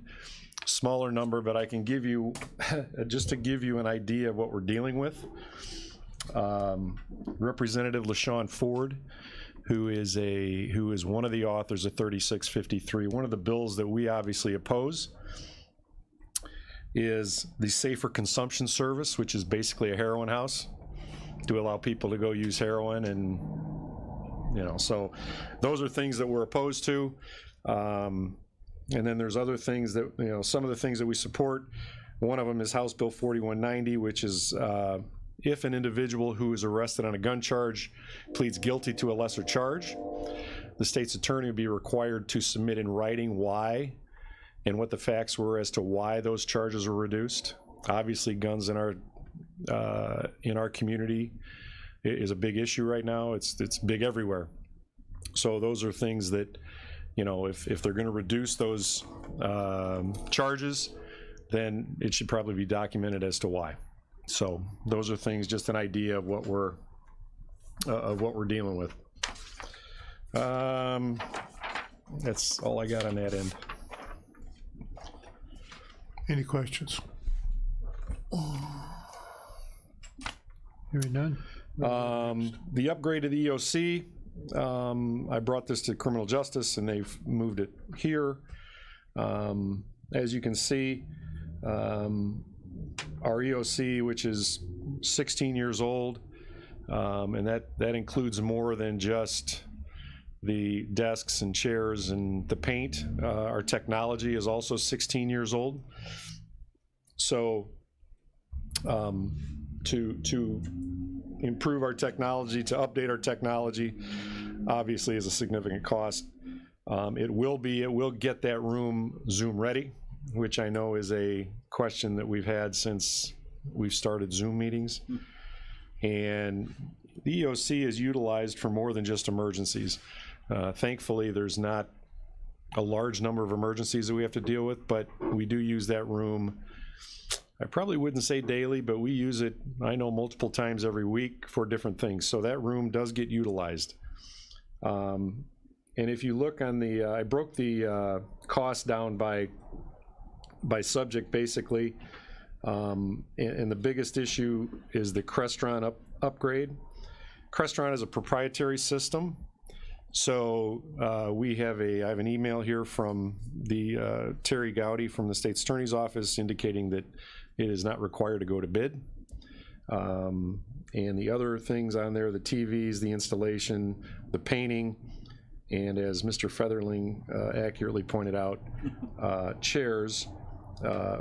Smaller number, but I can give you, just to give you an idea of what we're dealing with. Representative LaShawn Ford, who is one of the authors of 3653, one of the bills that we obviously oppose is the Safer Consumption Service, which is basically a heroin house to allow people to go use heroin. And so those are things that we're opposed to. And then there's other things that, some of the things that we support. One of them is House Bill 4190, which is if an individual who is arrested on a gun charge pleads guilty to a lesser charge, the state's attorney would be required to submit in writing why and what the facts were as to why those charges were reduced. Obviously, guns in our community is a big issue right now. It's big everywhere. So those are things that, if they're going to reduce those charges, then it should probably be documented as to why. So those are things, just an idea of what we're dealing with. That's all I got on that end. Any questions? Hearing none. The upgrade of the EOC, I brought this to criminal justice and they've moved it here. As you can see, our EOC, which is 16 years old, and that includes more than just the desks and chairs and the paint. Our technology is also 16 years old. So to improve our technology, to update our technology, obviously is a significant cost. It will get that room Zoom ready, which I know is a question that we've had since we've started Zoom meetings. And the EOC is utilized for more than just emergencies. Thankfully, there's not a large number of emergencies that we have to deal with, but we do use that room. I probably wouldn't say daily, but we use it, I know, multiple times every week for different things. So that room does get utilized. And if you look on the, I broke the cost down by subject, basically. And the biggest issue is the Crestron upgrade. Crestron is a proprietary system. So I have an email here from the Terry Gowdy from the State's Attorney's Office indicating that it is not required to go to bid. And the other things on there, the TVs, the installation, the painting, and as Mr. Featherling accurately pointed out, chairs,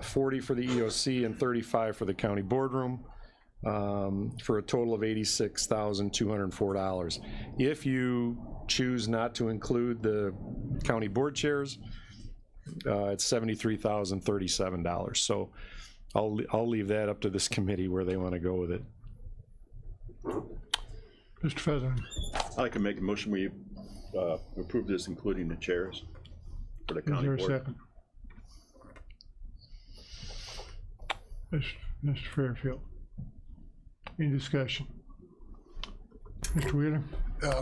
40 for the EOC and 35 for the county boardroom, for a total of $86,204. If you choose not to include the county board chairs, it's $73,037. So I'll leave that up to this committee where they want to go with it. Mr. Featherling. I'd like to make a motion we approve this, including the chairs for the county board. Is there a second? Mr. Fairfield. Any discussion? Mr. Wheeler?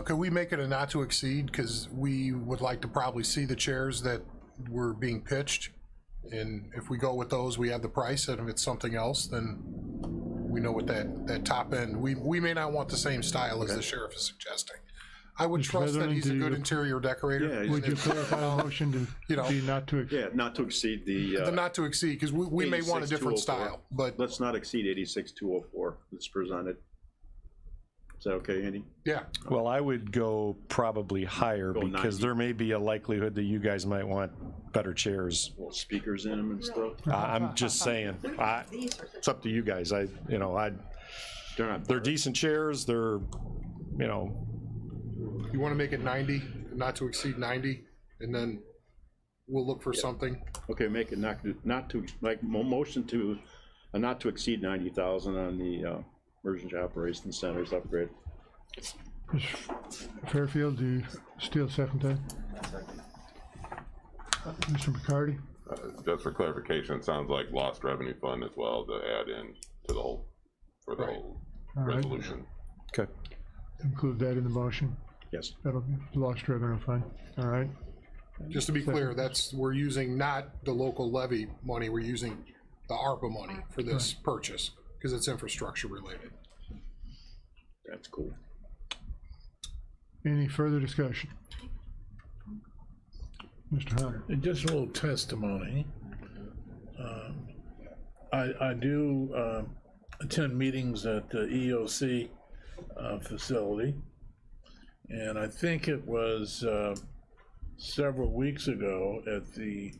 Could we make it a not to exceed? Because we would like to probably see the chairs that were being pitched. And if we go with those, we have the price. And if it's something else, then we know what that top end, we may not want the same style as the sheriff is suggesting. I would trust that he's a good interior decorator. Would you clarify the motion to be not to? Yeah, not to exceed the. The not to exceed, because we may want a different style, but. Let's not exceed 86,204 that's presented. Is that okay, Andy? Yeah. Well, I would go probably higher Go because 90. there may be a likelihood that you guys might want better chairs. Little speakers in them and stuff. I'm just saying, it's up to you guys. They're decent chairs. They're, You want to make it 90, not to exceed 90, and then we'll look for something. Okay, make it not to like motion to not to exceed 90,000 on the emergency operations centers upgrade. Fairfield, do you still second that? Mr. McCarty? Just for clarification, it sounds like lost revenue fund as well to add in to the whole, for the whole All right. resolution. Okay. Include that in the motion. Yes. That'll be lost revenue fund. All right. Just to be clear, we're using not the local levy money, we're using the ARPA money for this purchase, because it's infrastructure related. That's cool. Any further discussion? Mr. Hunter? Just a little testimony. I do attend meetings at the EOC facility, and I think it was several weeks ago at the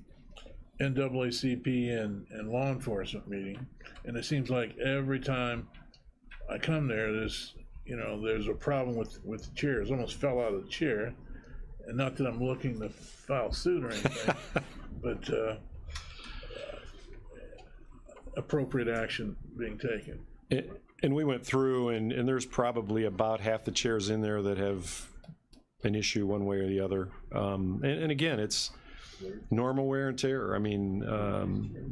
NAACP and law enforcement meeting, and it seems like every time I come there, there's a problem with the chairs. Almost fell out of the chair, and not that I'm looking to file suit or anything, but appropriate action being taken. And we went through, and there's probably about half the chairs in there that have an issue one way or the other. And again, it's normal wear and tear. I mean,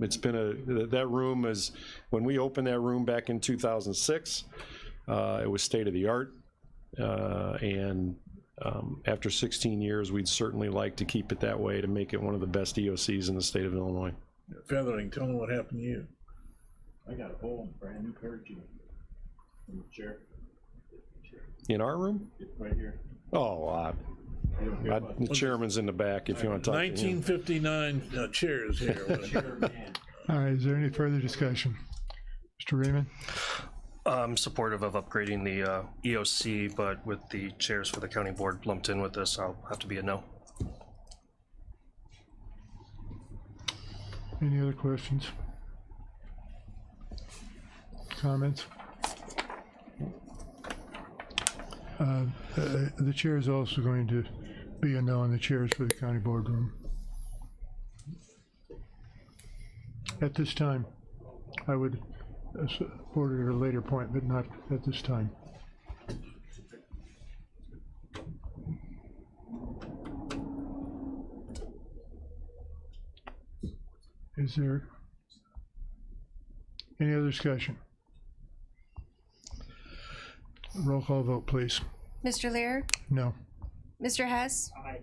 it's been that room is, when we opened that room back in 2006, it was state of the art. And after 16 years, we'd certainly like to keep it that way to make it one of the best EOCs in the state of Illinois. Feathering, tell me what happened to you. I got a whole brand new clerk in the chair. In our room? Right here. Oh, the chairman's in the back if you want to talk 1959 chairs here. All right, is there any further discussion? Mr. Raymond? I'm supportive of upgrading the EOC, but with the chairs for the county board lumped in with this, I'll have to be a no. Any other questions? Comments? The chair is also going to be a no on the chairs for the county boardroom. At this time, I would support it at a later point, but not at this time. Is there any other discussion? Roll call vote, please. Mr. Lear? No. Mr. Hess? Aye.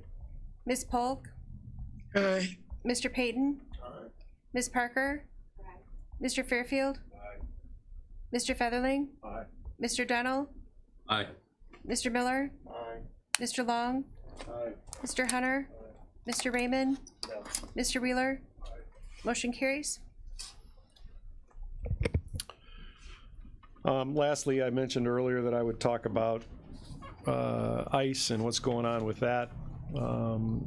Ms. Polk? Aye. Mr. Payton? Ms. Parker? Mr. Fairfield? Mr. Featherling? Aye. Mr. Donnell? Aye. Mr. Miller? Aye. Mr. Long? Aye. Mr. Hunter? Mr. Raymond? No. Mr. Wheeler? Motion carries. Lastly, I mentioned earlier that I would talk about ICE and what's going on with that.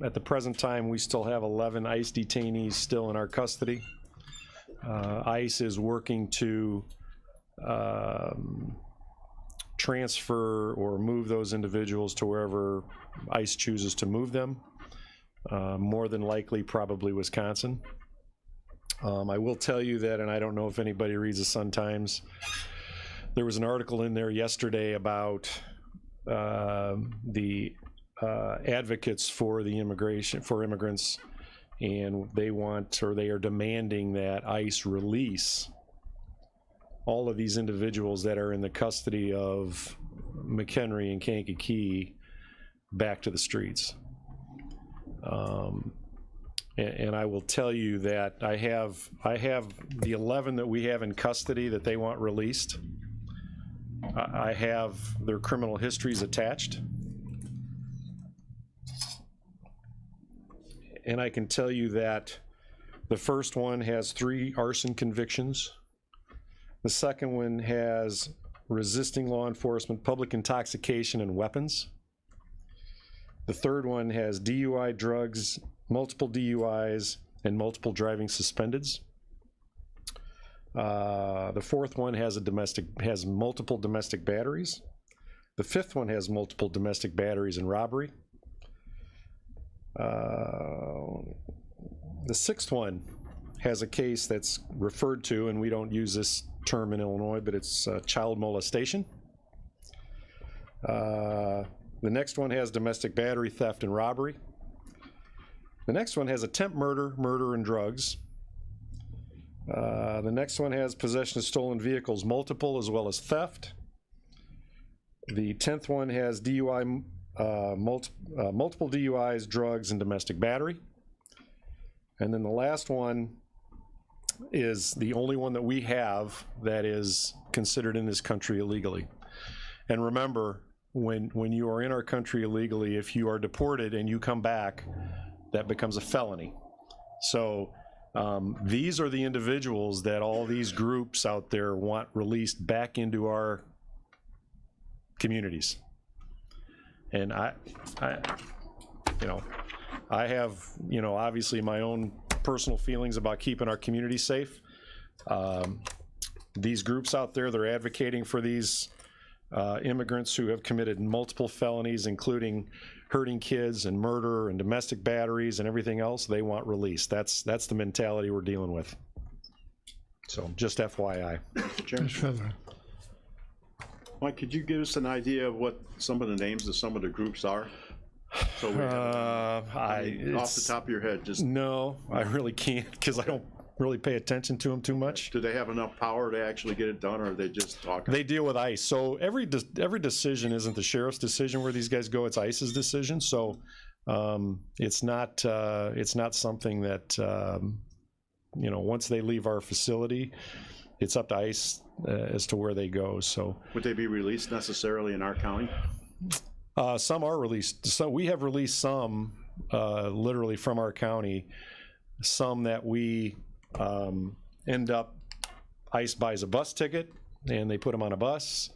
At the present time, we still have 11 ICE detainees still in our custody. ICE is working to transfer or move those individuals to wherever ICE chooses to move them. More than likely, probably Wisconsin. I will tell you that, and I don't know if anybody reads the Sun-Times, there was an article in there yesterday about the advocates for the immigrants, and they want, or they are demanding that ICE release all of these individuals that are in the custody of McHenry and Kankakee back to the streets. And I will tell you that I have the 11 that we have in custody that they want released. I have their criminal histories attached. And I can tell you that the first one has 3 arson convictions. The second one has resisting law enforcement, public intoxication, and weapons. The third one has DUI, drugs, multiple DUIs, and multiple driving suspendeds. The fourth one has multiple domestic batteries. The fifth one has multiple domestic batteries and robbery. The sixth one has a case that's referred to, and we don't use this term in Illinois, but it's child molestation. The next one has domestic battery, theft, and robbery. The next one has attempt murder, murder, and drugs. The next one has possession of stolen vehicles, multiple, as well as theft. The 10th one has DUI, multiple DUIs, drugs, and domestic battery. And then the last one is the only one that we have that is considered in this country illegally. And remember, when you are in our country illegally, if you are deported and you come back, that becomes a felony. So these are the individuals that all these groups out there want released back into our communities. And I have, obviously my own personal feelings about keeping our community safe. These groups out there, they're advocating for these immigrants who have committed multiple felonies, including hurting kids and murder and domestic batteries and everything else. They want released. That's the mentality we're dealing with. So just FYI. Chairman. Mike, could you give us an idea of what some of the names of some of the groups are? So we off the top of your head, just no, I really can't, because I don't really pay attention to them too much. Do they have enough power to actually get it done, or are they just talking? They deal with ICE. So every decision isn't the sheriff's decision where these guys go. It's ICE's decision. So it's not something that once they leave our facility, it's up to ICE as to where they go. So would they be released necessarily in our county? Some are released. So we have released some literally from our county. Some that we end up, ICE buys a bus ticket and they put them on a bus.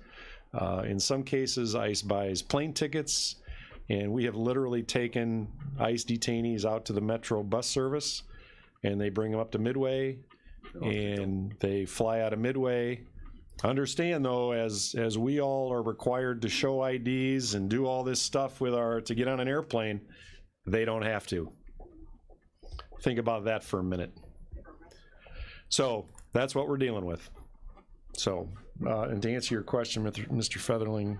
In some cases, ICE buys plane tickets, and we have literally taken ICE detainees out to the Metro bus service, and they bring them up to Midway, and they fly out of Midway. Understand though, as we all are required to show IDs and do all this stuff to get on an airplane, they don't have to. Think about that for a minute. So that's what we're dealing with. So, and to answer your question, Mr. Featherling,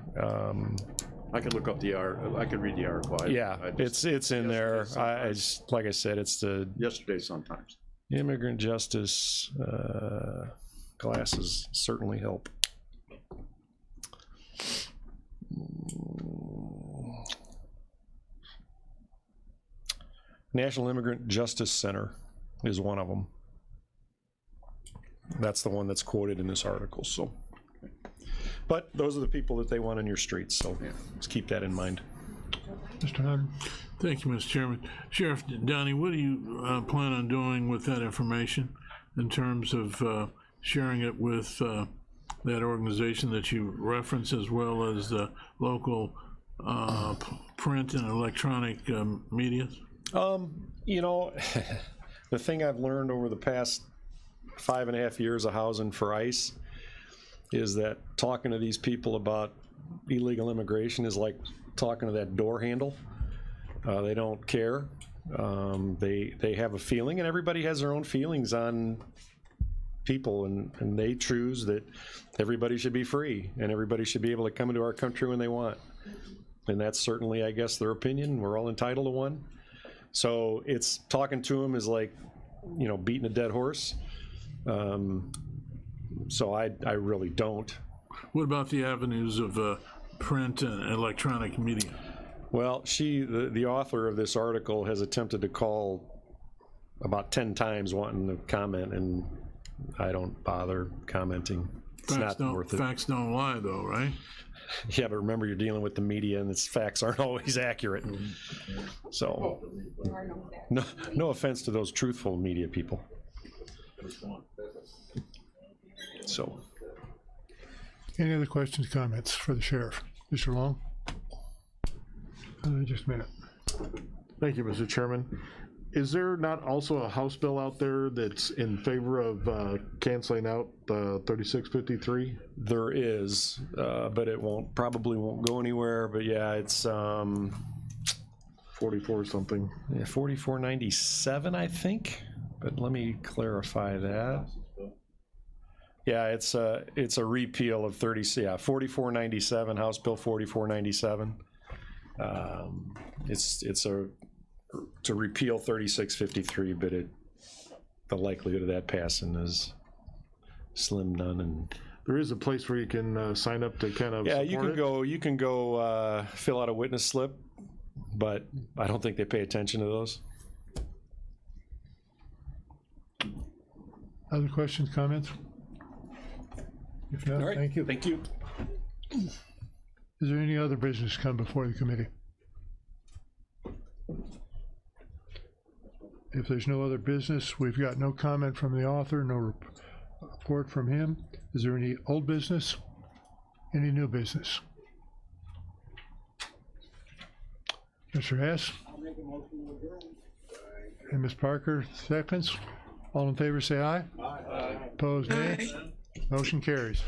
I could look up I could read the article. Yeah, it's in there. Like I said, it's the yesterday sometimes. Immigrant justice glasses certainly help. National Immigrant Justice Center is one of them. That's the one that's quoted in this article. So, but those are the people that they want on your streets. So let's keep that in mind. Mr. Hunter. Thank you, Mr. Chairman. Sheriff Downey, what do you plan on doing with that information in terms of sharing it with that organization that you reference, as well as the local print and electronic media? The thing I've learned over the past 5.5 years of housing for ICE is that talking to these people about illegal immigration is like talking to that door handle. They don't care. They have a feeling, and everybody has their own feelings on people, and they choose that everybody should be free and everybody should be able to come into our country when they want. And that's certainly, I guess, their opinion. We're all entitled to one. So it's talking to them is like, beating a dead horse. So I really don't. What about the avenues of print and electronic media? Well, the author of this article has attempted to call about 10 times wanting to comment, and I don't bother commenting. It's not worth it. Facts don't lie, though, right? Yeah, but remember, you're dealing with the media, and its facts aren't always accurate. So, no offense to those truthful media people. So, any other questions, comments for the sheriff? Mr. Long? Just a minute. Thank you, Mr. Chairman. Is there not also a House bill out there that's in favor of canceling out the 3653? there is, but it probably won't go anywhere. But yeah, it's 44 something. yeah, 4497, I think. But let me clarify that. Yeah, it's a repeal of 4497, House Bill 4497. It's to repeal 3653, but the likelihood of that passing is slim none. And there is a place where you can sign up to kind of you can go fill out a witness slip, but I don't think they pay attention to those. Other questions, comments? If not, All right, thank you. Thank you. Is there any other business come before the committee? If there's no other business, we've got no comment from the author, no report from him. Is there any old business? Any new business? Mr. Hess? And Ms. Parker, seconds. All in favor, say aye. Aye. Opposed, nay. Motion carries.